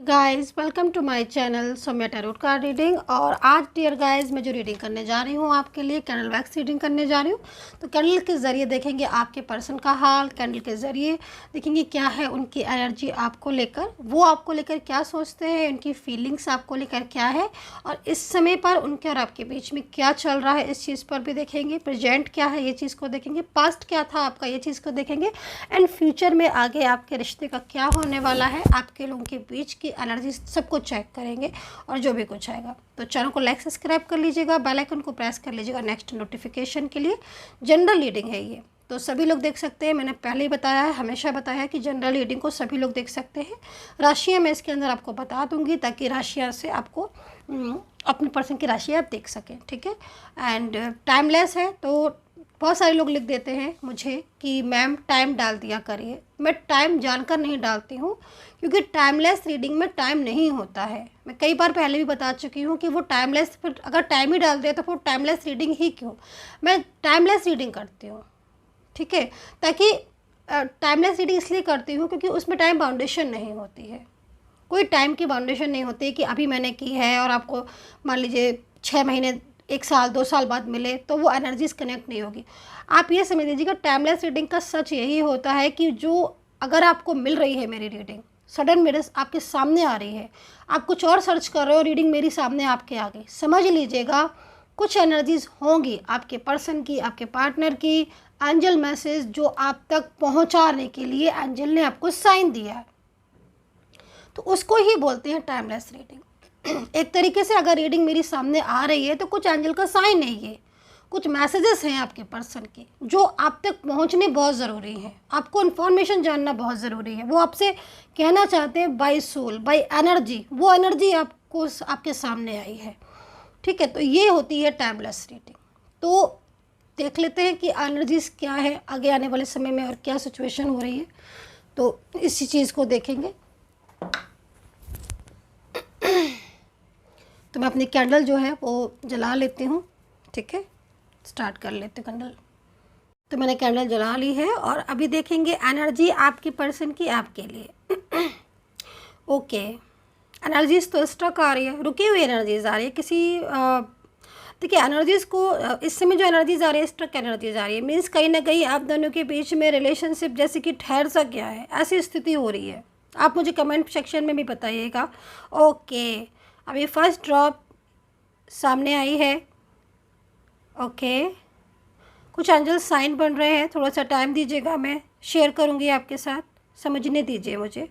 Guys welcome to my channel Saumya tarot card reading. और आज dear guys मैं जो रीडिंग करने जा रही हूँ आपके लिए कैंडल वैक्स रीडिंग करने जा रही हूँ। तो कैंडल के ज़रिए देखेंगे आपके पर्सन का हाल, कैंडल के ज़रिए देखेंगे क्या है उनकी एनर्जी आपको लेकर, वो आपको लेकर क्या सोचते हैं, उनकी फीलिंग्स आपको लेकर क्या है और इस समय पर उनके और आपके बीच में क्या चल रहा है इस चीज़ पर भी देखेंगे। प्रेजेंट क्या है ये चीज़ को देखेंगे, पास्ट क्या था आपका ये चीज़ को देखेंगे एंड फ्यूचर में आगे आपके रिश्ते का क्या होने वाला है, आपके लोगों के बीच की एनर्जी सब कुछ चेक करेंगे और जो भी कुछ आएगा। तो चैनल को लाइक सब्सक्राइब कर लीजिएगा, बेल आइकन को प्रेस कर लीजिएगा नेक्स्ट नोटिफिकेशन के लिए। जनरल रीडिंग है ये, तो सभी लोग देख सकते हैं। मैंने पहले ही बताया है, हमेशा बताया है कि जनरल रीडिंग को सभी लोग देख सकते हैं। राशियाँ मैं इसके अंदर आपको बता दूंगी ताकि राशियाँ से आपको अपने पर्सन की राशि आप देख सकें, ठीक है। एंड टाइमलेस है, तो बहुत सारे लोग लिख देते हैं मुझे कि मैम टाइम डाल दिया करिए। मैं टाइम जानकर नहीं डालती हूँ क्योंकि टाइमलेस रीडिंग में टाइम नहीं होता है। मैं कई बार पहले भी बता चुकी हूँ कि वो टाइमलेस, फिर अगर टाइम ही डाल दिया तो फिर टाइमलेस रीडिंग ही क्यों। मैं टाइमलेस रीडिंग करती हूँ, ठीक है। ताकि टाइमलेस रीडिंग इसलिए करती हूँ क्योंकि उसमें टाइम बाउंडेशन नहीं होती है, कोई टाइम की बाउंडेशन नहीं होती कि अभी मैंने की है और आपको मान लीजिए 6 महीने, 1 साल 2 साल बाद मिले तो वो एनर्जीज कनेक्ट नहीं होगी। आप ये समझ लीजिएगा टाइमलेस रीडिंग का सच यही होता है कि जो अगर आपको मिल रही है मेरी रीडिंग, सडन मेरे आपके सामने आ रही है, आप कुछ और सर्च कर रहे हो, रीडिंग मेरी सामने आपके आ गई, समझ लीजिएगा कुछ एनर्जीज होंगी आपके पर्सन की, आपके पार्टनर की। एंजल मैसेज जो आप तक पहुंचाने के लिए एंजल ने आपको साइन दिया है, तो उसको ही बोलते हैं टाइमलेस रीडिंग। एक तरीके से अगर रीडिंग मेरी सामने आ रही है तो कुछ एंजल का साइन है, ये कुछ मैसेजेस हैं आपके पर्सन के जो आप तक पहुंचने बहुत ज़रूरी हैं। आपको इन्फॉर्मेशन जानना बहुत ज़रूरी है, वो आपसे कहना चाहते हैं बाय सोल, बाय एनर्जी। वो एनर्जी आपको आपके सामने आई है, ठीक है। तो ये होती है टाइमलेस रीडिंग। तो देख लेते हैं कि एनर्जीज क्या है आगे आने वाले समय में और क्या सिचुएशन हो रही है, तो इसी चीज़ को देखेंगे। तो मैं अपनी कैंडल जो है वो जला लेती हूँ, ठीक है। स्टार्ट कर लेते हैं कैंडल। तो मैंने कैंडल जला ली है और अभी देखेंगे एनर्जी आपकी पर्सन की आपके लिए। ओके, एनर्जीज तो स्ट्रक आ रही है, रुकी हुई एनर्जीज आ रही है किसी देखिए एनर्जीज़ को इस समय जो एनर्जीज आ रही है स्ट्रक एनर्जीज आ रही है, मीन्स कहीं ना कहीं आप दोनों के बीच में रिलेशनशिप जैसे कि ठहर सा गया है, ऐसी स्थिति हो रही है। आप मुझे कमेंट सेक्शन में भी बताइएगा। ओके, अभी फर्स्ट ड्रॉप सामने आई है। ओके, कुछ एंजल साइन बन रहे हैं, थोड़ा सा टाइम दीजिएगा, मैं शेयर करूंगी आपके साथ, समझने दीजिए मुझे।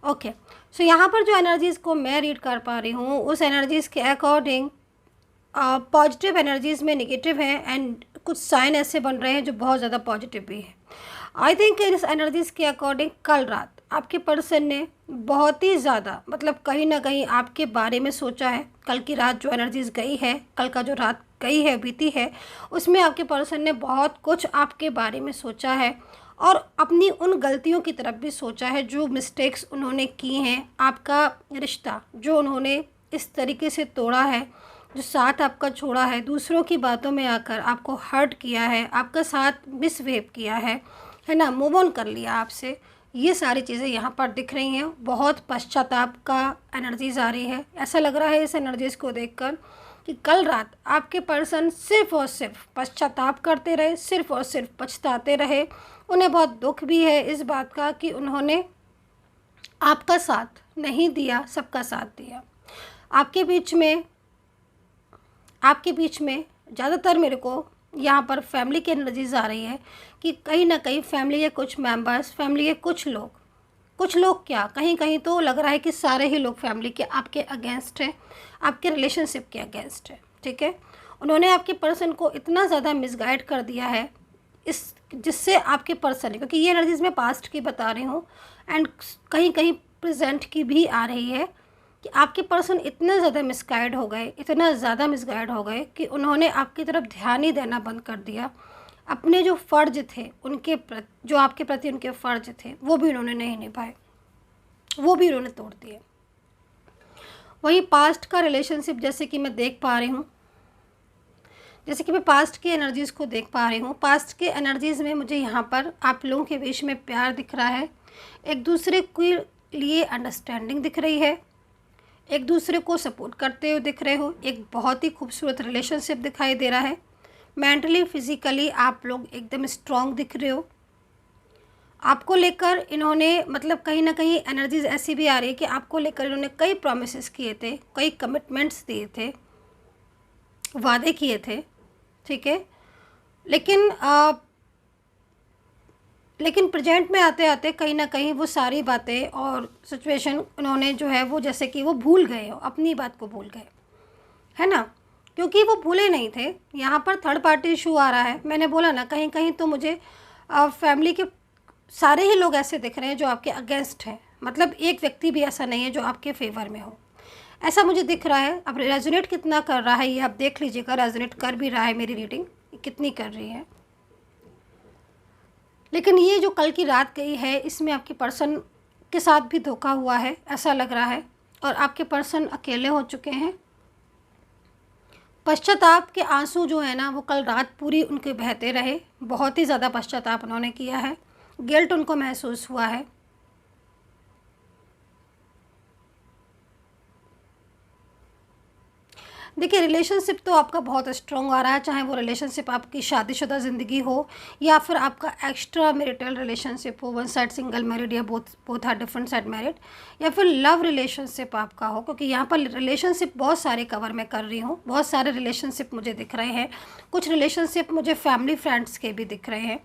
ओके, सो यहाँ पर जो एनर्जीज़ को मैं रीड कर पा रही हूँ उस एनर्जीज़ के अकॉर्डिंग पॉजिटिव एनर्जीज़ में नेगेटिव है एंड कुछ साइन ऐसे बन रहे हैं जो बहुत ज़्यादा पॉजिटिव भी है। आई थिंक इस एनर्जीज़ के अकॉर्डिंग कल रात आपके पर्सन ने बहुत ही ज़्यादा, मतलब कहीं ना कहीं आपके बारे में सोचा है। कल की रात जो एनर्जीज़ गई है, कल का जो रात गई है, बीती है, उसमें आपके पर्सन ने बहुत कुछ आपके बारे में सोचा है और अपनी उन गलतियों की तरफ भी सोचा है जो मिस्टेक्स उन्होंने की हैं। आपका रिश्ता जो उन्होंने इस तरीके से तोड़ा है, जो साथ आपका छोड़ा है, दूसरों की बातों में आकर आपको हर्ट किया है, आपका साथ मिसबिहेव किया है ना, मूव ऑन कर लिया आपसे, ये सारी चीज़ें यहाँ पर दिख रही हैं। बहुत पश्चाताप का एनर्जीज आ रही है। ऐसा लग रहा है इस एनर्जीज़ को देखकर कि कल रात आपके पर्सन सिर्फ़ और सिर्फ पश्चाताप करते रहे, सिर्फ़ और सिर्फ पछताते रहे। उन्हें बहुत दुख भी है इस बात का कि उन्होंने आपका साथ नहीं दिया, सबका साथ दिया। आपके बीच में ज़्यादातर मेरे को यहाँ पर फैमिली की एनर्जीज आ रही है कि कहीं ना कहीं फैमिली के कुछ मेंबर्स, फैमिली के कुछ लोग क्या, कहीं कहीं तो लग रहा है कि सारे ही लोग फैमिली के आपके अगेंस्ट हैं, आपके रिलेशनशिप के अगेंस्ट है, ठीक है। उन्होंने आपके पर्सन को इतना ज़्यादा मिसगाइड कर दिया है इस जिससे आपके पर्सन, क्योंकि ये एनर्जीज मैं पास्ट की बता रही हूँ एंड कहीं कहीं प्रेजेंट की भी आ रही है कि आपके पर्सन इतने ज़्यादा मिसगाइड हो गए, इतना ज़्यादा मिसगाइड हो गए कि उन्होंने आपकी तरफ ध्यान ही देना बंद कर दिया। अपने जो फ़र्ज थे उनके प्रति, जो आपके प्रति उनके फ़र्ज थे, वो भी उन्होंने नहीं निभाए, वो भी उन्होंने तोड़ दिए। वहीं पास्ट का रिलेशनशिप जैसे कि मैं देख पा रही हूँ, जैसे कि मैं पास्ट की एनर्जीज़ को देख पा रही हूँ। पास्ट के एनर्जीज़ में मुझे यहाँ पर आप लोगों के बीच में प्यार दिख रहा है, एक दूसरे के लिए अंडरस्टैंडिंग दिख रही है, एक दूसरे को सपोर्ट करते हुए दिख रहे हो, एक बहुत ही खूबसूरत रिलेशनशिप दिखाई दे रहा है। मेंटली फिजिकली आप लोग एकदम स्ट्रांग दिख रहे हो। आपको लेकर इन्होंने मतलब कहीं ना कहीं एनर्जीज ऐसी भी आ रही है कि आपको लेकर इन्होंने कई प्रॉमिसेस किए थे, कई कमिटमेंट्स दिए थे, वादे किए थे, ठीक है। लेकिन प्रेजेंट में आते आते कहीं ना कहीं वो सारी बातें और सिचुएशन उन्होंने जो है वो जैसे कि वो भूल गए हो, अपनी बात को भूल गए, है ना। क्योंकि वो भूले नहीं थे। यहाँ पर थर्ड पार्टी इशू आ रहा है। मैंने बोला ना कहीं कहीं तो मुझे फैमिली के सारे ही लोग ऐसे दिख रहे हैं जो आपके अगेंस्ट हैं। मतलब एक व्यक्ति भी ऐसा नहीं है जो आपके फेवर में हो, ऐसा मुझे दिख रहा है। अब रेजोनेट कितना कर रहा है ये आप देख लीजिएगा। रेजोनेट कर भी रहा है मेरी रीडिंग, कितनी कर रही है। लेकिन ये जो कल की रात गई है इसमें आपके पर्सन के साथ भी धोखा हुआ है ऐसा लग रहा है, और आपके पर्सन अकेले हो चुके हैं। पश्चाताप के आंसू जो है ना वो कल रात पूरी उनके बहते रहे। बहुत ही ज़्यादा पश्चाताप उन्होंने किया है, गिल्ट उनको महसूस हुआ है। देखिए रिलेशनशिप तो आपका बहुत स्ट्रॉन्ग आ रहा है, चाहे वो रिलेशनशिप आपकी शादीशुदा ज़िंदगी हो या फिर आपका एक्स्ट्रा मैरिटल रिलेशनशिप हो, वन साइड सिंगल मैरिड या both are different side married, या फिर लव रिलेशनशिप आपका हो। क्योंकि यहाँ पर रिलेशनशिप बहुत सारे कवर मैं कर रही हूँ, बहुत सारे रिलेशनशिप मुझे दिख रहे हैं। कुछ रिलेशनशिप मुझे फैमिली फ्रेंड्स के भी दिख रहे हैं,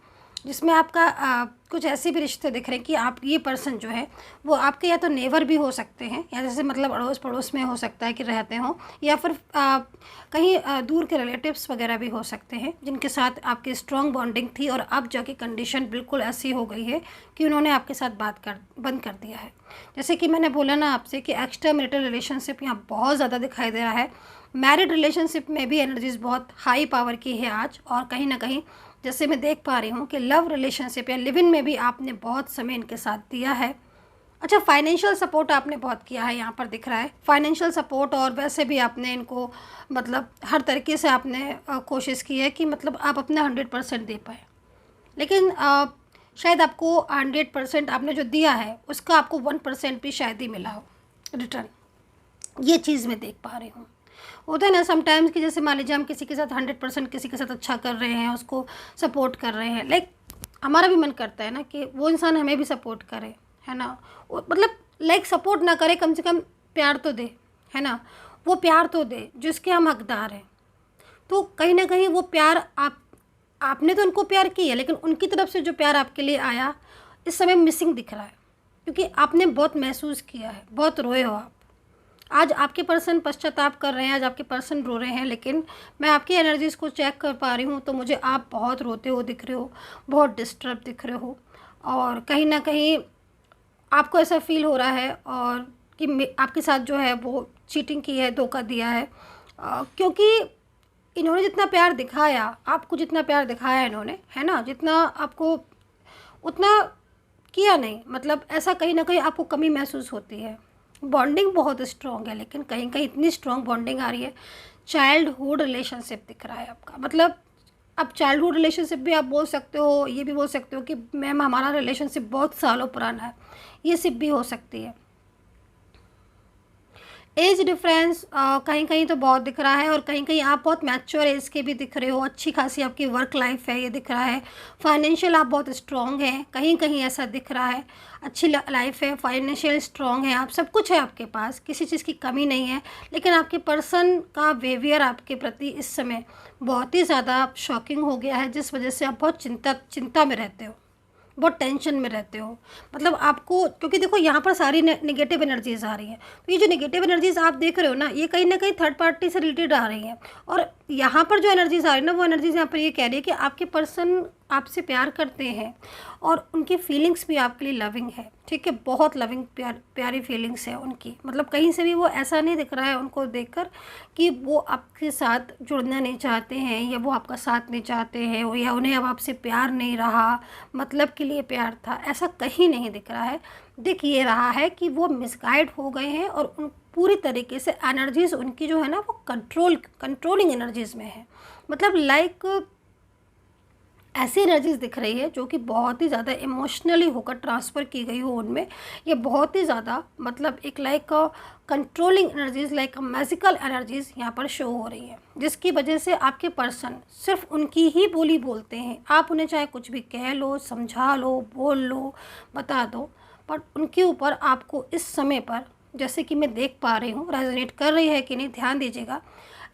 जिसमें आपका कुछ ऐसे भी रिश्ते दिख रहे हैं कि आप ये पर्सन जो है वो आपके या तो नेबर भी हो सकते हैं, या जैसे मतलब अड़ोस पड़ोस में हो सकता है कि रहते हों, या फिर कहीं दूर के रिलेटिव्स वगैरह भी हो सकते हैं जिनके साथ आपकी स्ट्रॉन्ग बॉन्डिंग थी और अब जाके कंडीशन बिल्कुल ऐसी हो गई है कि उन्होंने आपके साथ बंद कर दिया है। जैसे कि मैंने बोला ना आपसे कि एक्स्ट्रा मैरिटल रिलेशनशिप यहाँ बहुत ज़्यादा दिखाई दे रहा है। मैरिड रिलेशनशिप में भी एनर्जीज़ बहुत हाई पावर की है आज, और कहीं ना कहीं जैसे मैं देख पा रही हूँ कि लव रिलेशनशिप या लिव इन में भी आपने बहुत समय इनके साथ दिया है। अच्छा, फाइनेंशियल सपोर्ट आपने बहुत किया है, यहाँ पर दिख रहा है फाइनेंशियल सपोर्ट, और वैसे भी आपने इनको मतलब हर तरीके से आपने कोशिश की है कि मतलब आप अपना 100% दे पाए। लेकिन शायद आपको 100% आपने जो दिया है उसका आपको 1% भी शायद ही मिला हो रिटर्न, ये चीज़ मैं देख पा रही हूँ। होता है ना समटाइम्स कि जैसे मान लीजिए हम किसी के साथ 100% किसी के साथ अच्छा कर रहे हैं, उसको सपोर्ट कर रहे हैं, लाइक हमारा भी मन करता है ना कि वो इंसान हमें भी सपोर्ट करे, है ना। मतलब लाइक सपोर्ट ना करे, कम से कम प्यार तो दे, है ना। वो प्यार तो दे जिसके हम हकदार हैं। तो कहीं ना कहीं वो प्यार आपने तो उनको प्यार किया, लेकिन उनकी तरफ से जो प्यार आपके लिए आया इस समय मिसिंग दिख रहा है, क्योंकि आपने बहुत महसूस किया है, बहुत रोए हो आप। आज आपके पर्सन पश्चाताप कर रहे हैं, आज आपके पर्सन रो रहे हैं, लेकिन मैं आपकी एनर्जीज़ को चेक कर पा रही हूँ तो मुझे आप बहुत रोते हो दिख रहे हो, बहुत डिस्टर्ब दिख रहे हो, और कहीं ना कहीं आपको ऐसा फील हो रहा है और कि आपके साथ जो है वो चीटिंग की है, धोखा दिया है। क्योंकि इन्होंने जितना प्यार दिखाया, आपको जितना प्यार दिखाया इन्होंने, है ना, जितना आपको उतना किया नहीं। मतलब ऐसा कहीं ना कहीं आपको कमी महसूस होती है। बॉन्डिंग बहुत स्ट्रॉन्ग है, लेकिन कहीं कहीं इतनी स्ट्रॉन्ग बॉन्डिंग आ रही है। चाइल्डहुड रिलेशनशिप दिख रहा है आपका, मतलब अब चाइल्डहुड रिलेशनशिप भी आप बोल सकते हो, ये भी बोल सकते हो कि मैम हमारा रिलेशनशिप बहुत सालों पुराना है, ये सिप भी हो सकती है। एज डिफरेंस कहीं कहीं तो बहुत दिख रहा है, और कहीं कहीं आप बहुत मैच्योर एज के भी दिख रहे हो। अच्छी खासी आपकी वर्क लाइफ है, ये दिख रहा है। फाइनेंशियल आप बहुत स्ट्रॉन्ग हैं, कहीं कहीं ऐसा दिख रहा है। अच्छी लाइफ है, फाइनेंशियल स्ट्रॉन्ग है आप, सब कुछ है आपके पास, किसी चीज़ की कमी नहीं है। लेकिन आपके पर्सन का बिहेवियर आपके प्रति इस समय बहुत ही ज़्यादा शॉकिंग हो गया है, जिस वजह से आप बहुत चिंता में रहते हो, बहुत टेंशन में रहते हो। मतलब आपको, क्योंकि देखो यहाँ पर सारी नेगेटिव एनर्जीज आ रही हैं, तो ये जो नेगेटिव एनर्जीज आप देख रहे हो ना, ये कहीं ना कहीं थर्ड पार्टी से रिलेटेड आ रही हैं। और यहाँ पर जो एनर्जीज आ रही है ना, वो एनर्जीज यहाँ पर ये कह रही है कि आपके पर्सन आपसे प्यार करते हैं और उनकी फीलिंग्स भी आपके लिए लविंग है, ठीक है, बहुत लविंग प्यारी फीलिंग्स है उनकी। मतलब कहीं से भी वो ऐसा नहीं दिख रहा है उनको देखकर कि वो आपके साथ जुड़ना नहीं चाहते हैं, या वो आपका साथ नहीं चाहते हैं, या उन्हें अब आपसे प्यार नहीं रहा, मतलब के लिए प्यार था, ऐसा कहीं नहीं दिख रहा है। दिख ये रहा है कि वो मिसगाइड हो गए हैं, और उन पूरी तरीके से एनर्जीज़ उनकी जो है ना वो कंट्रोलिंग एनर्जीज़ में है। मतलब लाइक ऐसी एनर्जीज दिख रही है जो कि बहुत ही ज़्यादा इमोशनली होकर ट्रांसफ़र की गई हो उनमें। ये बहुत ही ज़्यादा मतलब एक like controlling energies, like magical energies यहाँ पर शो हो रही है, जिसकी वजह से आपके पर्सन सिर्फ उनकी ही बोली बोलते हैं। आप उन्हें चाहे कुछ भी कह लो, समझा लो, बोल लो, बता दो, पर उनके ऊपर आपको इस समय पर, जैसे कि मैं देख पा रही हूँ, रेजोनेट कर रही है कि नहीं, ध्यान दीजिएगा।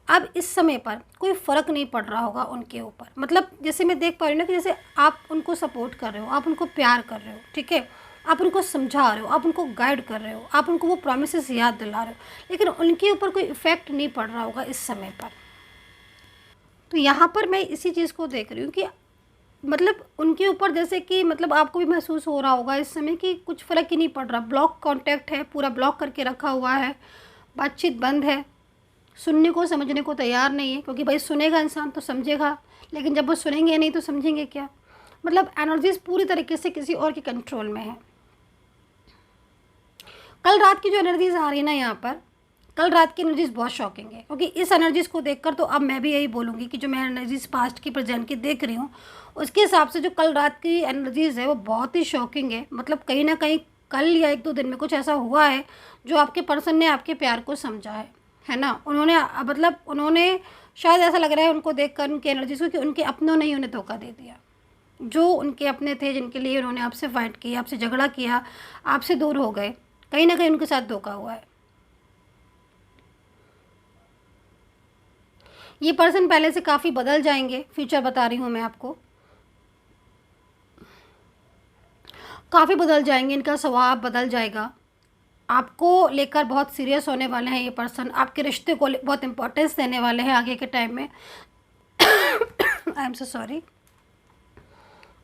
अब इस समय पर कोई फ़र्क नहीं पड़ रहा होगा उनके ऊपर। मतलब जैसे मैं देख पा रही हूँ ना कि जैसे आप उनको सपोर्ट कर रहे हो, आप उनको प्यार कर रहे हो, ठीक है, आप उनको समझा रहे हो, आप उनको गाइड कर रहे हो, आप उनको वो प्रॉमिसेस याद दिला रहे हो, लेकिन उनके ऊपर कोई इफ़ेक्ट नहीं पड़ रहा होगा इस समय पर। तो यहाँ पर मैं इसी चीज़ को देख रही हूँ कि मतलब उनके ऊपर जैसे कि मतलब आपको भी महसूस हो रहा होगा इस समय कि कुछ फ़र्क ही नहीं पड़ रहा। ब्लॉक कॉन्टैक्ट है, पूरा ब्लॉक करके रखा हुआ है, बातचीत बंद है, सुनने को समझने को तैयार नहीं है, क्योंकि भाई सुनेगा इंसान तो समझेगा, लेकिन जब वो सुनेंगे नहीं तो समझेंगे क्या। मतलब एनर्जीज पूरी तरीके से किसी और के कंट्रोल में है। कल रात की जो एनर्जीज आ रही है ना यहाँ पर, कल रात की एनर्जीज बहुत शॉकिंग है, क्योंकि इस एनर्जीज को देखकर तो अब मैं भी यही बोलूँगी कि जो मैं एनर्जीज पास्ट की प्रेजेंट की देख रही हूँ, उसके हिसाब से जो कल रात की एनर्जीज है वो बहुत ही शॉकिंग है। मतलब कहीं ना कहीं कल या 1-2 दिन में कुछ ऐसा हुआ है जो आपके पर्सन ने आपके प्यार को समझा है ना। उन्होंने मतलब उन्होंने शायद ऐसा लग रहा है उनको देखकर उनकी एनर्जीज को कि उनके अपनों ने ही उन्हें धोखा दे दिया। जो उनके अपने थे, जिनके लिए उन्होंने आपसे फाइट किया, आपसे झगड़ा किया, आपसे दूर हो गए, कहीं ना कहीं उनके साथ धोखा हुआ है। ये पर्सन पहले से काफ़ी बदल जाएंगे, फ्यूचर बता रही हूँ मैं आपको, काफ़ी बदल जाएंगे, इनका स्वभाव बदल जाएगा। आपको लेकर बहुत सीरियस होने वाले हैं ये पर्सन, आपके रिश्ते को बहुत इंपॉर्टेंस देने वाले हैं आगे के टाइम में। I am so sorry.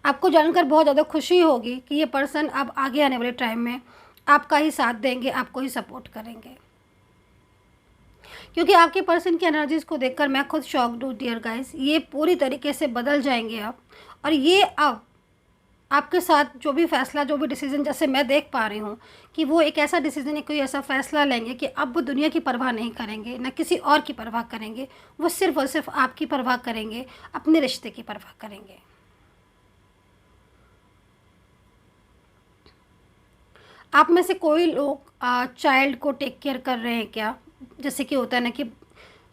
आपको जानकर बहुत ज़्यादा खुशी होगी कि ये पर्सन अब आगे आने वाले टाइम में आपका ही साथ देंगे, आपको ही सपोर्ट करेंगे, क्योंकि आपके पर्सन की एनर्जीज़ को देखकर मैं खुद शॉक्ड हूँ डियर गाइस। ये पूरी तरीके से बदल जाएंगे अब, और ये अब आपके साथ जो भी फैसला, जो भी डिसीज़न, जैसे मैं देख पा रही हूँ कि वो एक ऐसा डिसीज़न है, कोई ऐसा फ़ैसला लेंगे कि अब वो दुनिया की परवाह नहीं करेंगे, ना किसी और की परवाह करेंगे, वो सिर्फ़ और सिर्फ आपकी परवाह करेंगे, अपने रिश्ते की परवाह करेंगे। आप में से कोई लोग चाइल्ड को टेक केयर कर रहे हैं क्या? जैसे कि होता है ना कि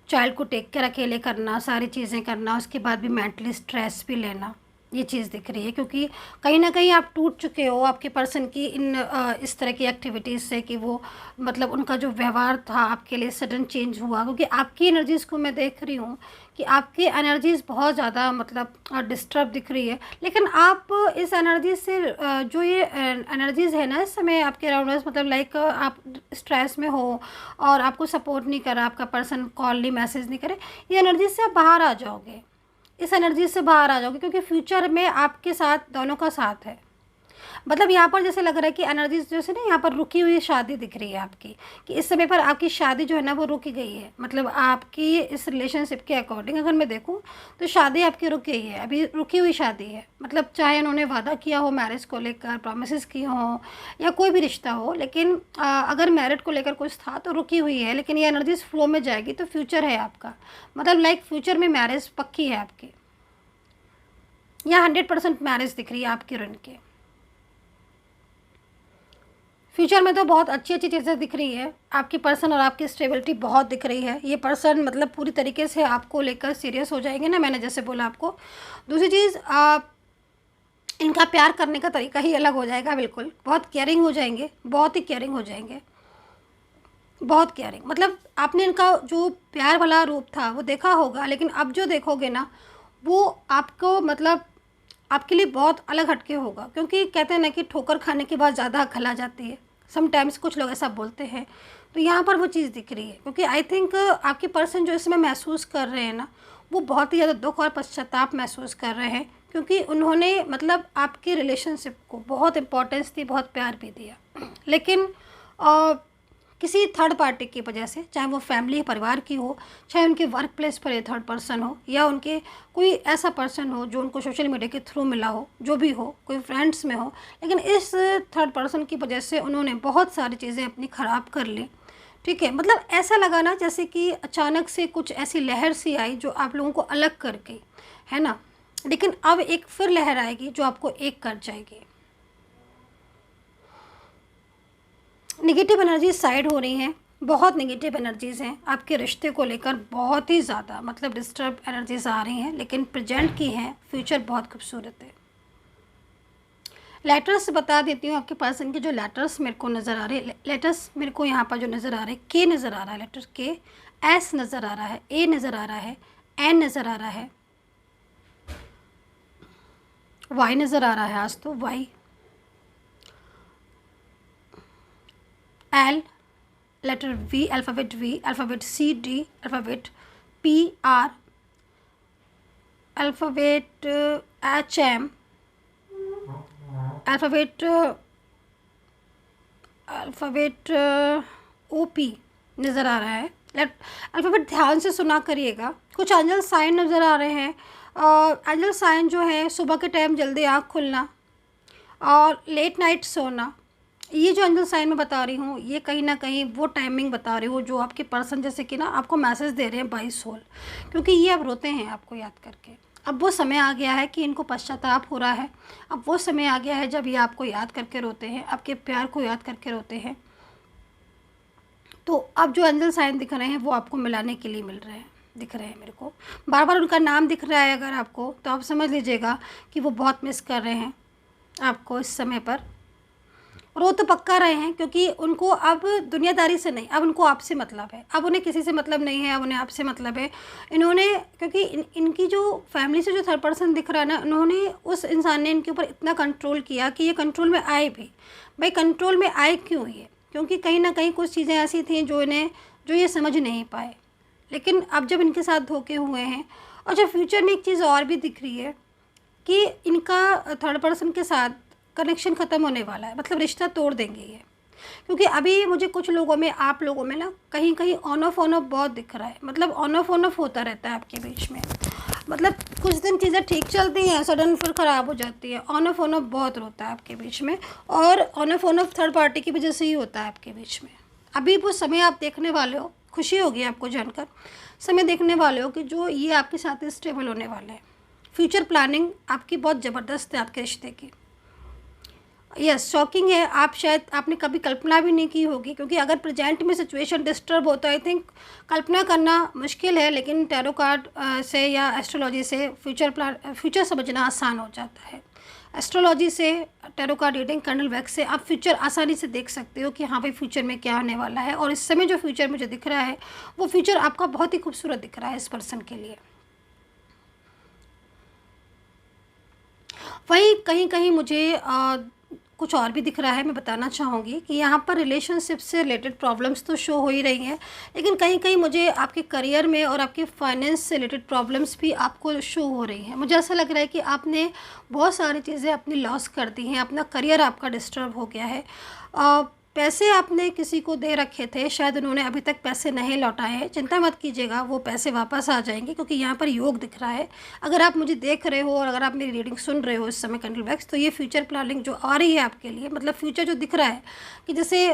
चाइल्ड को टेक केयर अकेले करना, सारी चीज़ें करना, उसके बाद भी मेंटली स्ट्रेस भी लेना, ये चीज़ दिख रही है। क्योंकि कहीं ना कहीं आप टूट चुके हो आपके पर्सन की इस तरह की एक्टिविटीज़ से, कि वो मतलब उनका जो व्यवहार था आपके लिए सडन चेंज हुआ। क्योंकि आपकी एनर्जीज़ को मैं देख रही हूँ कि आपकी एनर्जीज़ बहुत ज़्यादा मतलब डिस्टर्ब दिख रही है, लेकिन आप इस एनर्जी से जो ये एनर्जीज़ है ना इस समय आपके अराउंड, मतलब लाइक आप स्ट्रेस में हो और आपको सपोर्ट नहीं करा, आपका पर्सन कॉल नहीं, मैसेज नहीं करे, ये एनर्जी से आप बाहर आ जाओगे, इस एनर्जी से बाहर आ जाओगे, क्योंकि फ्यूचर में आपके साथ दोनों का साथ है। मतलब यहाँ पर जैसे लग रहा है कि एनर्जीज जैसे ना यहाँ पर रुकी हुई शादी दिख रही है आपकी, कि इस समय पर आपकी शादी जो है ना वो रुकी गई है। मतलब आपकी इस रिलेशनशिप के अकॉर्डिंग अगर मैं देखूँ तो शादी आपकी रुक गई है, अभी रुकी हुई शादी है। मतलब चाहे उन्होंने वादा किया हो मैरिज को लेकर, प्रॉमिसेस किए हों, या कोई भी रिश्ता हो, लेकिन अगर मैरिड को लेकर कुछ था तो रुकी हुई है, लेकिन ये एनर्जीज फ्लो में जाएगी तो फ्यूचर है आपका। मतलब लाइक फ्यूचर में मैरिज पक्की है आपकी, या 100% मैरिज दिख रही है आपकी और इनके। फ्यूचर में तो बहुत अच्छी अच्छी चीज़ें दिख रही है, आपकी पर्सन और आपकी स्टेबिलिटी बहुत दिख रही है। ये पर्सन मतलब पूरी तरीके से आपको लेकर सीरियस हो जाएंगे ना, मैंने जैसे बोला आपको। दूसरी चीज़, इनका प्यार करने का तरीका ही अलग हो जाएगा, बिल्कुल बहुत केयरिंग हो जाएंगे, बहुत ही केयरिंग हो जाएंगे, बहुत केयरिंग। मतलब आपने इनका जो प्यार वाला रूप था वो देखा होगा, लेकिन अब जो देखोगे ना वो आपको मतलब आपके लिए बहुत अलग हटके होगा। क्योंकि कहते हैं ना कि ठोकर खाने के बाद ज़्यादा अकल आ जाती है, समटाइम्स कुछ लोग ऐसा बोलते हैं। तो यहाँ पर वो चीज़ दिख रही है, क्योंकि आई थिंक आपके पर्सन जो इसमें महसूस कर रहे हैं ना, वो बहुत ही ज़्यादा दुख और पश्चाताप महसूस कर रहे हैं, क्योंकि उन्होंने मतलब आपकी रिलेशनशिप को बहुत इम्पोर्टेंस दी, बहुत प्यार भी दिया, लेकिन किसी थर्ड पार्टी की वजह से, चाहे वो फैमिली परिवार की हो, चाहे उनके वर्क प्लेस पर ये थर्ड पर्सन हो, या उनके कोई ऐसा पर्सन हो जो उनको सोशल मीडिया के थ्रू मिला हो, जो भी हो, कोई फ्रेंड्स में हो, लेकिन इस थर्ड पर्सन की वजह से उन्होंने बहुत सारी चीज़ें अपनी ख़राब कर ली। ठीक है, मतलब ऐसा लगा ना जैसे कि अचानक से कुछ ऐसी लहर सी आई जो आप लोगों को अलग कर गई, है ना। लेकिन अब एक फिर लहर आएगी जो आपको एक कर जाएगी। नेगेटिव एनर्जी साइड हो रही हैं, बहुत नेगेटिव एनर्जीज़ हैं आपके रिश्ते को लेकर, बहुत ही ज़्यादा मतलब डिस्टर्ब एनर्जीज आ रही हैं, लेकिन प्रेजेंट की हैं, फ्यूचर बहुत खूबसूरत है। लेटर्स बता देती हूँ, आपके पर्सन के जो लेटर्स मेरे को नज़र आ रहे हैं, लेटर्स मेरे को यहाँ पर जो नज़र आ रहे हैं, के नज़र आ रहा है, लेटर के, एस नज़र आ रहा है, ए नज़र आ रहा है, एन नज़र आ रहा है, वाई नज़र आ रहा है, आज तो Y, L, letter V, alphabet C, D, alphabet P, R, alphabet H, M, alphabet O, P नज़र आ रहा है। अल्फ़ाबेट ध्यान से सुना करिएगा। कुछ एंजल साइन नज़र आ रहे हैं। एंजल साइन जो है सुबह के टाइम जल्दी आँख खुलना और लेट नाइट सोना, ये जो एंजल साइन मैं बता रही हूँ, ये कहीं ना कहीं वो टाइमिंग बता रही हूँ जो आपके पर्सन जैसे कि ना आपको मैसेज दे रहे हैं बाई सोल, क्योंकि ये अब रोते हैं आपको याद करके। अब वो समय आ गया है कि इनको पश्चाताप हो रहा है। अब वो समय आ गया है जब ये आपको याद करके रोते हैं, आपके प्यार को याद करके रोते हैं। तो अब जो एंजल साइन दिख रहे हैं वो आपको मिलाने के लिए मिल रहे हैं, दिख रहे हैं मेरे को। बार बार उनका नाम दिख रहा है अगर आपको, तो आप समझ लीजिएगा कि वो बहुत मिस कर रहे हैं आपको इस समय पर। रो तो पक्का रहे हैं, क्योंकि उनको अब दुनियादारी से नहीं, अब उनको आपसे मतलब है। अब उन्हें किसी से मतलब नहीं है, अब उन्हें आपसे मतलब है। इन्होंने, क्योंकि इनकी जो फैमिली से जो थर्ड पर्सन दिख रहा है ना, उन्होंने, उस इंसान ने इनके ऊपर इतना कंट्रोल किया कि ये कंट्रोल में आए भी। भाई कंट्रोल में आए क्यों ये? क्योंकि कहीं ना कहीं कुछ चीज़ें ऐसी थी जो ये समझ नहीं पाए। लेकिन अब जब इनके साथ धोखे हुए हैं, और जब फ्यूचर में एक चीज़ और भी दिख रही है कि इनका थर्ड पर्सन के साथ कनेक्शन ख़त्म होने वाला है, मतलब रिश्ता तोड़ देंगे ये। क्योंकि अभी मुझे कुछ लोगों में, आप लोगों में ना कहीं कहीं ऑन ऑफ बहुत दिख रहा है, मतलब ऑन ऑफ होता रहता है आपके बीच में। मतलब कुछ दिन चीज़ें ठीक चलती हैं, सडन फिर ख़राब हो जाती है। ऑन ऑफ बहुत होता है आपके बीच में, और ऑन ऑफ थर्ड पार्टी की वजह से ही होता है आपके बीच में। अभी वो समय आप देखने वाले हो, खुशी होगी आपको जानकर, समय देखने वाले हो कि जो ये आपके साथ स्टेबल होने वाले हैं। फ्यूचर प्लानिंग आपकी बहुत ज़बरदस्त है आपके रिश्ते की। यस, शॉकिंग है। आप शायद आपने कभी कल्पना भी नहीं की होगी, क्योंकि अगर प्रेजेंट में सिचुएशन डिस्टर्ब होता है, आई थिंक कल्पना करना मुश्किल है, लेकिन टैरो कार्ड से या एस्ट्रोलॉजी से फ्यूचर समझना आसान हो जाता है। एस्ट्रोलॉजी से, tarot card reading, candle wax से आप फ्यूचर आसानी से देख सकते हो कि हाँ भाई फ्यूचर में क्या होने वाला है। और इस समय जो फ्यूचर मुझे दिख रहा है, वो फ्यूचर आपका बहुत ही खूबसूरत दिख रहा है इस पर्सन के लिए। वहीं कहीं कहीं मुझे कुछ और भी दिख रहा है। मैं बताना चाहूँगी कि यहाँ पर रिलेशनशिप से रिलेटेड प्रॉब्लम्स तो शो हो ही रही हैं, लेकिन कहीं कहीं मुझे आपके करियर में और आपके फाइनेंस से रिलेटेड प्रॉब्लम्स भी आपको शो हो रही हैं। मुझे ऐसा लग रहा है कि आपने बहुत सारी चीज़ें अपनी लॉस कर दी हैं, अपना करियर आपका डिस्टर्ब हो गया है। पैसे आपने किसी को दे रखे थे, शायद उन्होंने अभी तक पैसे नहीं लौटाए हैं। चिंता मत कीजिएगा, वो पैसे वापस आ जाएंगे, क्योंकि यहाँ पर योग दिख रहा है। अगर आप मुझे देख रहे हो और अगर आप मेरी रीडिंग सुन रहे हो इस समय कैंडल वैक्स, तो ये फ्यूचर प्लानिंग जो आ रही है आपके लिए, मतलब फ्यूचर जो दिख रहा है कि जैसे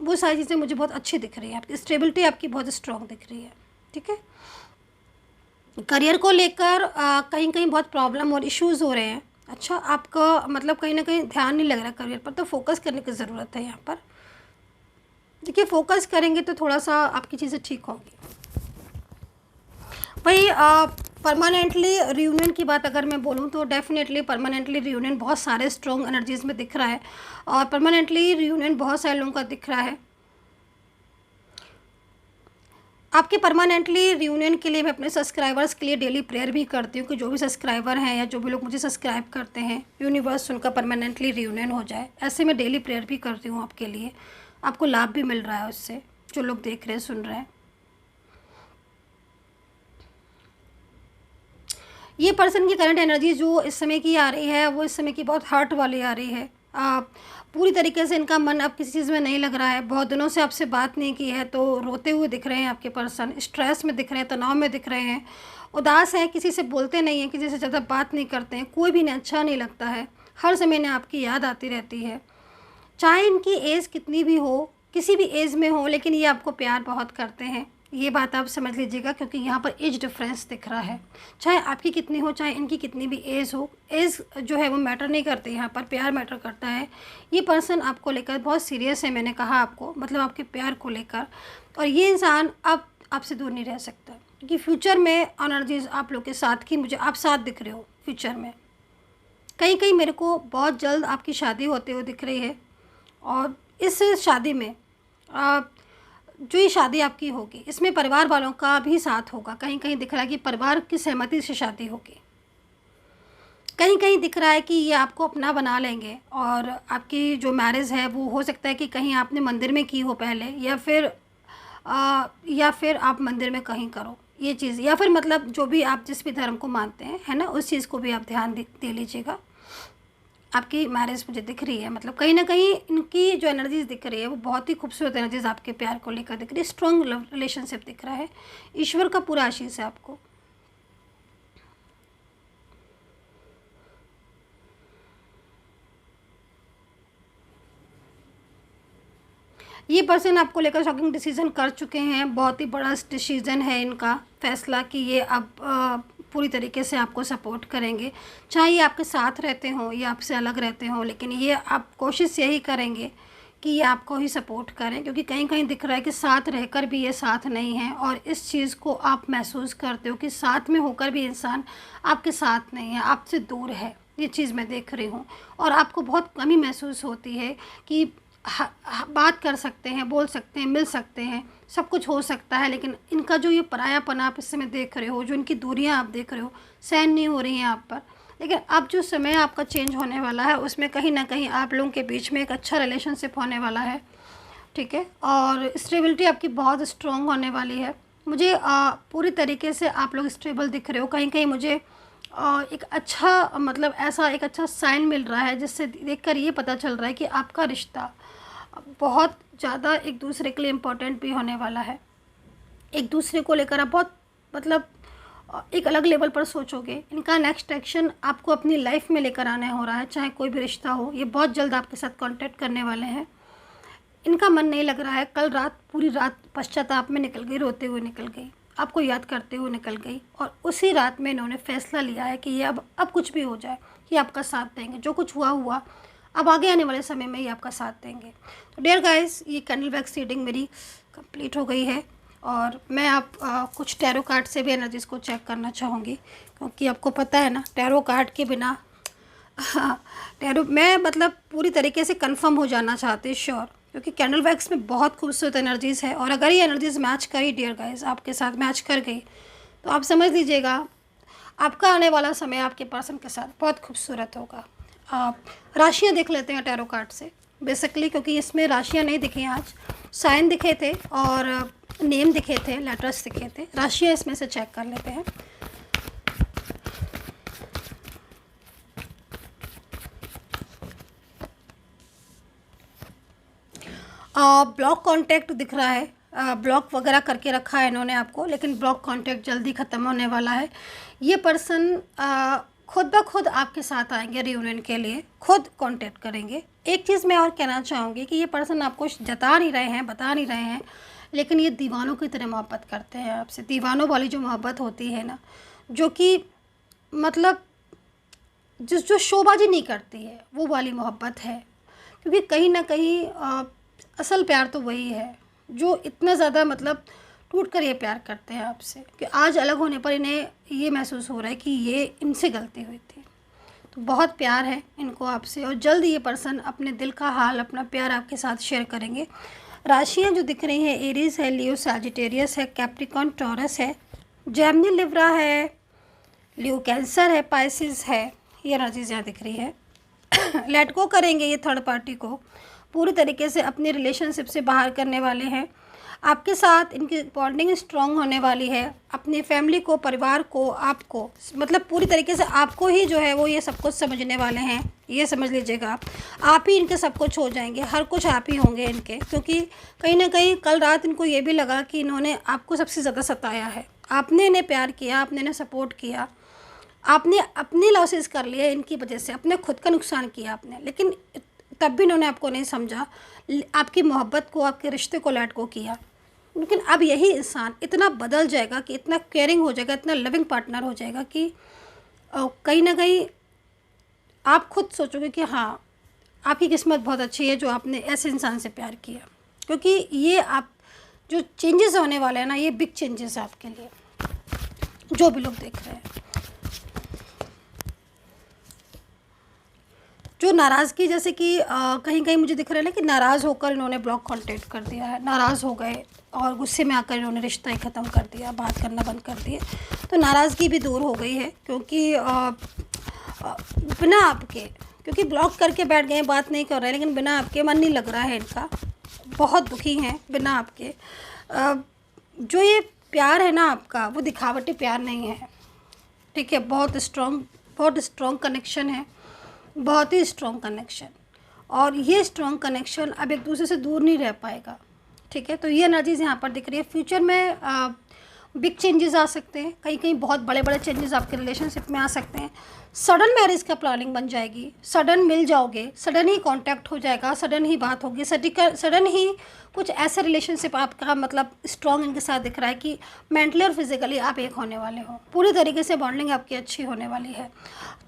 वो सारी चीज़ें मुझे बहुत अच्छी दिख रही है। आपकी स्टेबिलिटी आपकी बहुत स्ट्रॉन्ग दिख रही है। ठीक है, करियर को लेकर कहीं कहीं बहुत प्रॉब्लम और इश्यूज़ हो रहे हैं। अच्छा, आपका मतलब कहीं ना कहीं ध्यान नहीं लग रहा करियर पर, तो फोकस करने की ज़रूरत है यहाँ पर। देखिए, फोकस करेंगे तो थोड़ा सा आपकी चीज़ें ठीक होंगी। भाई परमानेंटली रियूनियन की बात अगर मैं बोलूँ तो डेफिनेटली परमानेंटली रियूनियन बहुत सारे स्ट्रॉन्ग एनर्जीज़ में दिख रहा है, और परमानेंटली रियूनियन बहुत सारे लोगों का दिख रहा है। आपके परमानेंटली रियूनियन के लिए मैं अपने सब्सक्राइबर्स के लिए डेली प्रेयर भी करती हूँ कि जो भी सब्सक्राइबर हैं या जो भी लोग मुझे सब्सक्राइब करते हैं, यूनिवर्स उनका परमानेंटली रियूनियन हो जाए। ऐसे मैं डेली प्रेयर भी करती हूँ आपके लिए। आपको लाभ भी मिल रहा है उससे, जो लोग देख रहे हैं, सुन रहे हैं। ये पर्सन की करंट एनर्जी जो इस समय की आ रही है, वो इस समय की बहुत हर्ट वाली आ रही है। पूरी तरीके से इनका मन अब किसी चीज़ में नहीं लग रहा है। बहुत दिनों से आपसे बात नहीं की है, तो रोते हुए दिख रहे हैं आपके पर्सन, स्ट्रेस में दिख रहे हैं, तनाव में दिख रहे हैं, उदास हैं, किसी से बोलते नहीं हैं, किसी से ज़्यादा बात नहीं करते हैं, कोई भी इन्हें अच्छा नहीं लगता है। हर समय इन्हें आपकी याद आती रहती है, चाहे इनकी एज कितनी भी हो, किसी भी एज में हो, लेकिन ये आपको प्यार बहुत करते हैं। ये बात आप समझ लीजिएगा, क्योंकि यहाँ पर एज डिफरेंस दिख रहा है। चाहे आपकी कितनी हो, चाहे इनकी कितनी भी एज हो, एज जो है वो मैटर नहीं करती, यहाँ पर प्यार मैटर करता है। ये पर्सन आपको लेकर बहुत सीरियस है, मैंने कहा आपको, मतलब आपके प्यार को लेकर। और ये इंसान अब आपसे दूर नहीं रह सकता, क्योंकि फ्यूचर में एनर्जीज आप लोग के साथ की, मुझे आप साथ दिख रहे हो फ्यूचर में। कहीं कहीं मेरे को बहुत जल्द आपकी शादी होते हुए दिख रही है। और इस शादी में जो ये शादी आपकी होगी, इसमें परिवार वालों का भी साथ होगा। कहीं कहीं दिख रहा है कि परिवार की सहमति से शादी होगी। कहीं कहीं दिख रहा है कि ये आपको अपना बना लेंगे, और आपकी जो मैरिज है वो हो सकता है कि कहीं आपने मंदिर में की हो पहले, या फिर आप मंदिर में कहीं करो ये चीज़, या फिर मतलब जो भी आप जिस भी धर्म को मानते हैं, है ना, उस चीज़ को भी आप ध्यान दे लीजिएगा। आपकी मैरिज मुझे दिख रही है, मतलब कहीं ना कहीं इनकी जो एनर्जीज दिख रही है वो बहुत ही खूबसूरत एनर्जीज आपके प्यार को लेकर दिख रही है। स्ट्रॉन्ग रिलेशनशिप दिख रहा है। ईश्वर का पूरा आशीष है आपको। ये पर्सन आपको लेकर शॉकिंग डिसीजन कर चुके हैं। बहुत ही बड़ा डिसीजन है इनका फैसला कि ये अब पूरी तरीके से आपको सपोर्ट करेंगे। चाहे ये आपके साथ रहते हों या आपसे अलग रहते हों, लेकिन ये आप कोशिश यही करेंगे कि ये आपको ही सपोर्ट करें, क्योंकि कहीं कहीं दिख रहा है कि साथ रहकर भी ये साथ नहीं है। और इस चीज़ को आप महसूस करते हो कि साथ में होकर भी इंसान आपके साथ नहीं है, आपसे दूर है। ये चीज़ मैं देख रही हूँ। और आपको बहुत कमी महसूस होती है कि बात कर सकते हैं, बोल सकते हैं, मिल सकते हैं, सब कुछ हो सकता है, लेकिन इनका जो ये परायापन आप इस समय देख रहे हो, जो इनकी दूरियां आप देख रहे हो, सहन नहीं हो रही हैं आप पर। लेकिन अब जो समय आपका चेंज होने वाला है, उसमें कहीं ना कहीं आप लोगों के बीच में एक अच्छा रिलेशनशिप होने वाला है, ठीक है। और स्टेबिलिटी आपकी बहुत स्ट्रॉन्ग होने वाली है। मुझे पूरी तरीके से आप लोग स्टेबल दिख रहे हो। कहीं कहीं मुझे एक अच्छा, मतलब ऐसा एक अच्छा साइन मिल रहा है, जिससे देखकर ये पता चल रहा है कि आपका रिश्ता बहुत ज़्यादा एक दूसरे के लिए इम्पोर्टेंट भी होने वाला है। एक दूसरे को लेकर आप बहुत, मतलब एक अलग लेवल पर सोचोगे। इनका नेक्स्ट एक्शन आपको अपनी लाइफ में लेकर आने हो रहा है, चाहे कोई भी रिश्ता हो। ये बहुत जल्द आपके साथ कांटेक्ट करने वाले हैं। इनका मन नहीं लग रहा है। कल रात पूरी रात पश्चाताप में निकल गई, रोते हुए निकल गई, आपको याद करते हुए निकल गई। और उसी रात में इन्होंने फैसला लिया है कि ये अब कुछ भी हो जाए, ये आपका साथ देंगे। जो कुछ हुआ हुआ, अब आगे आने वाले समय में ये आपका साथ देंगे। तो डियर गाइस, ये कैंडल वैक्स रीडिंग मेरी कंप्लीट हो गई है। और मैं कुछ टैरो कार्ड से भी एनर्जीज़ को चेक करना चाहूँगी, क्योंकि आपको पता है ना, टैरो कार्ड के बिना टैरो मैं मतलब पूरी तरीके से कंफर्म हो जाना चाहती हूँ, श्योर, क्योंकि कैंडल वैक्स में बहुत खूबसूरत एनर्जीज़ है। और अगर ये एनर्जीज़ मैच करी डियर गाइस, आपके साथ मैच कर गई, तो आप समझ लीजिएगा आपका आने वाला समय आपके पर्सन के साथ बहुत खूबसूरत होगा। आप राशियाँ देख लेते हैं टैरो कार्ड से बेसिकली, क्योंकि इसमें राशियाँ नहीं दिखी आज, साइन दिखे थे और नेम दिखे थे, लेटर्स दिखे थे। राशियाँ इसमें से चेक कर लेते हैं। ब्लॉक कांटेक्ट दिख रहा है। ब्लॉक वगैरह करके रखा है इन्होंने आपको, लेकिन ब्लॉक कांटेक्ट जल्दी ख़त्म होने वाला है। ये पर्सन खुद ब खुद आपके साथ आएंगे रियूनियन के लिए, खुद कांटेक्ट करेंगे। एक चीज़ मैं और कहना चाहूँगी कि ये पर्सन आपको जता नहीं रहे हैं, बता नहीं रहे हैं, लेकिन ये दीवानों की तरह मोहब्बत करते हैं आपसे। दीवानों वाली जो मोहब्बत होती है ना, जो कि मतलब जो शोबाजी नहीं करती है, वो वाली मोहब्बत है। क्योंकि कहीं ना कहीं असल प्यार तो वही है जो इतना ज़्यादा मतलब टूट कर ये प्यार करते हैं आपसे, कि आज अलग होने पर इन्हें ये महसूस हो रहा है कि ये इनसे गलती हुई थी। तो बहुत प्यार है इनको आपसे, और जल्द ये पर्सन अपने दिल का हाल, अपना प्यार आपके साथ शेयर करेंगे। राशियाँ जो दिख रही हैं, एरीज है, लियो सैजिटेरियस है, कैप्रिकॉर्न टॉरस है, जेमिनी लिब्रा है, लियो कैंसर है, पाइसिस है। ये एनर्जीज यहाँ दिख रही है। लेट गो करेंगे ये थर्ड पार्टी को, पूरी तरीके से अपनी रिलेशनशिप से बाहर करने वाले हैं। आपके साथ इनकी बॉन्डिंग स्ट्रॉन्ग होने वाली है। अपनी फैमिली को, परिवार को, आपको, मतलब पूरी तरीके से आपको ही जो है वो ये सब कुछ समझने वाले हैं। ये समझ लीजिएगा आप ही इनके सब कुछ हो जाएंगे, हर कुछ आप ही होंगे इनके। क्योंकि कहीं ना कहीं कल रात इनको ये भी लगा कि इन्होंने आपको सबसे ज़्यादा सताया है। आपने इन्हें प्यार किया, आपने इन्हें सपोर्ट किया, आपने अपनी लॉसेस कर लिए इनकी वजह से, अपने खुद का नुकसान किया आपने, लेकिन तब भी इन्होंने आपको नहीं समझा, आपकी मोहब्बत को, आपके रिश्ते को लेट गो किया। लेकिन अब यही इंसान इतना बदल जाएगा कि इतना केयरिंग हो जाएगा, इतना लविंग पार्टनर हो जाएगा कि कहीं ना कहीं आप खुद सोचोगे कि हाँ, आपकी किस्मत बहुत अच्छी है जो आपने ऐसे इंसान से प्यार किया। क्योंकि ये आप जो चेंजेस होने वाले हैं ना, ये बिग चेंजेस है आपके लिए, जो भी लोग देख रहे हैं। जो नाराज़गी, जैसे कि कहीं कहीं मुझे दिख रहा है ना कि नाराज़ होकर इन्होंने ब्लॉक कांटेक्ट कर दिया है, नाराज़ हो गए और गुस्से में आकर इन्होंने रिश्ता ही ख़त्म कर दिया, बात करना बंद कर दिया। तो नाराज़गी भी दूर हो गई है, क्योंकि बिना आपके, क्योंकि ब्लॉक करके बैठ गए, बात नहीं कर रहे हैं, लेकिन बिना आपके मन नहीं लग रहा है इनका, बहुत दुखी हैं बिना आपके। जो ये प्यार है ना आपका, वो दिखावटी प्यार नहीं है, ठीक है। बहुत स्ट्रॉन्ग कनेक्शन है, बहुत ही स्ट्रॉन्ग कनेक्शन। और ये स्ट्रॉन्ग कनेक्शन अब एक दूसरे से दूर नहीं रह पाएगा, ठीक है। तो ये एनर्जीज़ यहाँ पर दिख रही है। फ्यूचर में बिग चेंजेस आ सकते हैं, कहीं कहीं बहुत बड़े बड़े चेंजेस आपके रिलेशनशिप में आ सकते हैं। सडन मैरिज का प्लानिंग बन जाएगी, सडन मिल जाओगे, सडन ही कांटेक्ट हो जाएगा, सडन ही बात होगी, सडन ही कुछ ऐसा रिलेशनशिप आपका मतलब स्ट्रॉन्ग इनके साथ दिख रहा है कि मेंटली और फिजिकली आप एक होने वाले हो, पूरी तरीके से बॉन्डिंग आपकी अच्छी होने वाली है।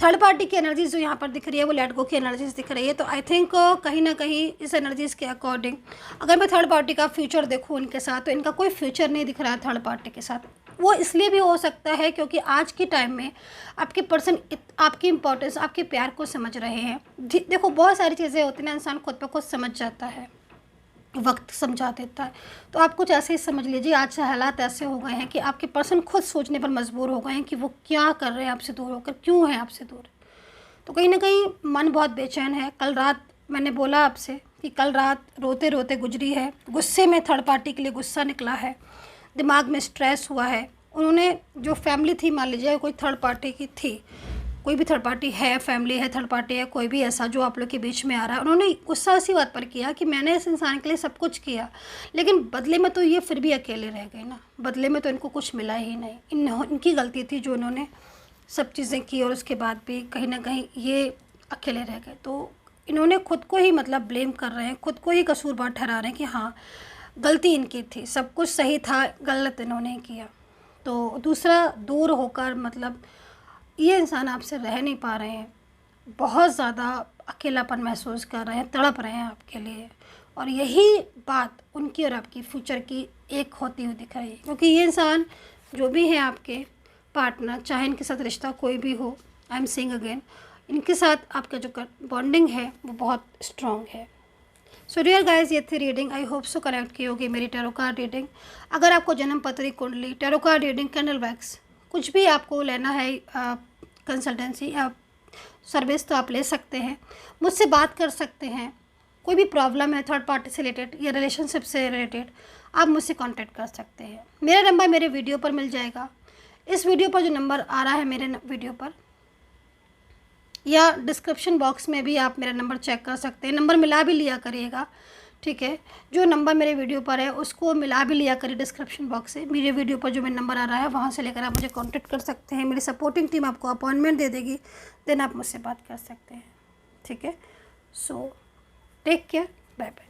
थर्ड पार्टी की एनर्जीज जो यहाँ पर दिख रही है वो लेट गो की एनर्जीज दिख रही है। तो आई थिंक कहीं ना कहीं इस एनर्जीज़ के अकॉर्डिंग अगर मैं थर्ड पार्टी का फ्यूचर देखूँ इनके साथ, तो इनका कोई फ्यूचर नहीं दिख रहा है थर्ड पार्टी के साथ। वो इसलिए भी हो सकता है क्योंकि आज के टाइम में आपके पर्सन आपकी इम्पोर्टेंस, आपके प्यार को समझ रहे हैं। देखो बहुत सारी चीज़ें होती हैं ना, इंसान खुद पर खुद समझ जाता है, वक्त समझा देता है। तो आप कुछ ऐसे ही समझ लीजिए, आज हालात ऐसे हो गए हैं कि आपके पर्सन खुद सोचने पर मजबूर हो गए हैं कि वो क्या कर रहे हैं आपसे दूर होकर, क्यों है आपसे दूर। तो कहीं ना कहीं मन बहुत बेचैन है। कल रात मैंने बोला आपसे कि कल रात रोते रोते गुजरी है, गुस्से में थर्ड पार्टी के लिए गुस्सा निकला है, दिमाग में स्ट्रेस हुआ है। उन्होंने जो फैमिली थी, मान लीजिए कोई थर्ड पार्टी की थी, कोई भी थर्ड पार्टी है, फैमिली है, थर्ड पार्टी है, कोई भी ऐसा जो आप लोग के बीच में आ रहा है, उन्होंने गुस्सा इसी बात पर किया कि मैंने इस इंसान के लिए सब कुछ किया, लेकिन बदले में तो ये फिर भी अकेले रह गए ना, बदले में तो इनको कुछ मिला ही नहीं। इनकी गलती थी जो उन्होंने सब चीज़ें की और उसके बाद भी कहीं ना कहीं ये अकेले रह गए। तो इन्होंने खुद को ही मतलब ब्लेम कर रहे हैं, खुद को ही कसूरवार ठहरा रहे हैं कि हाँ गलती इनकी थी, सब कुछ सही था, गलत इन्होंने किया। तो दूसरा दूर होकर मतलब ये इंसान आपसे रह नहीं पा रहे हैं, बहुत ज़्यादा अकेलापन महसूस कर रहे हैं, तड़प रहे हैं आपके लिए। और यही बात उनकी और आपकी फ्यूचर की एक होती हुई दिख रही है, क्योंकि ये इंसान जो भी है आपके पार्टनर, चाहे इनके साथ रिश्ता कोई भी हो, आई एम सेइंग अगेन, इनके साथ आपका जो बॉन्डिंग है वो बहुत स्ट्रॉन्ग है। सो डियर गाइस, ये थी reading. I hope so connect की होगी मेरी टैरो कार्ड रीडिंग। अगर आपको जन्म पत्री, कुंडली, tarot card reading, candle wax कुछ भी आपको लेना है, कंसल्टेंसी या सर्विस, तो आप ले सकते हैं, मुझसे बात कर सकते हैं। कोई भी प्रॉब्लम है थर्ड पार्टी से रिलेटेड या रिलेशनशिप से रिलेटेड, आप मुझसे कांटेक्ट कर सकते हैं। मेरा नंबर मेरे वीडियो पर मिल जाएगा, इस वीडियो पर जो नंबर आ रहा है मेरे वीडियो पर, या डिस्क्रिप्शन बॉक्स में भी आप मेरा नंबर चेक कर सकते हैं। नंबर मिला भी लिया करिएगा, ठीक है। जो नंबर मेरे वीडियो पर है उसको मिला भी लिया करिए डिस्क्रिप्शन बॉक्स से। मेरे वीडियो पर जो मेरा नंबर आ रहा है वहाँ से लेकर आप मुझे कांटेक्ट कर सकते हैं। मेरी सपोर्टिंग टीम आपको अपॉइंटमेंट दे देगी, देन आप मुझसे बात कर सकते हैं, ठीक है। So take care, bye bye.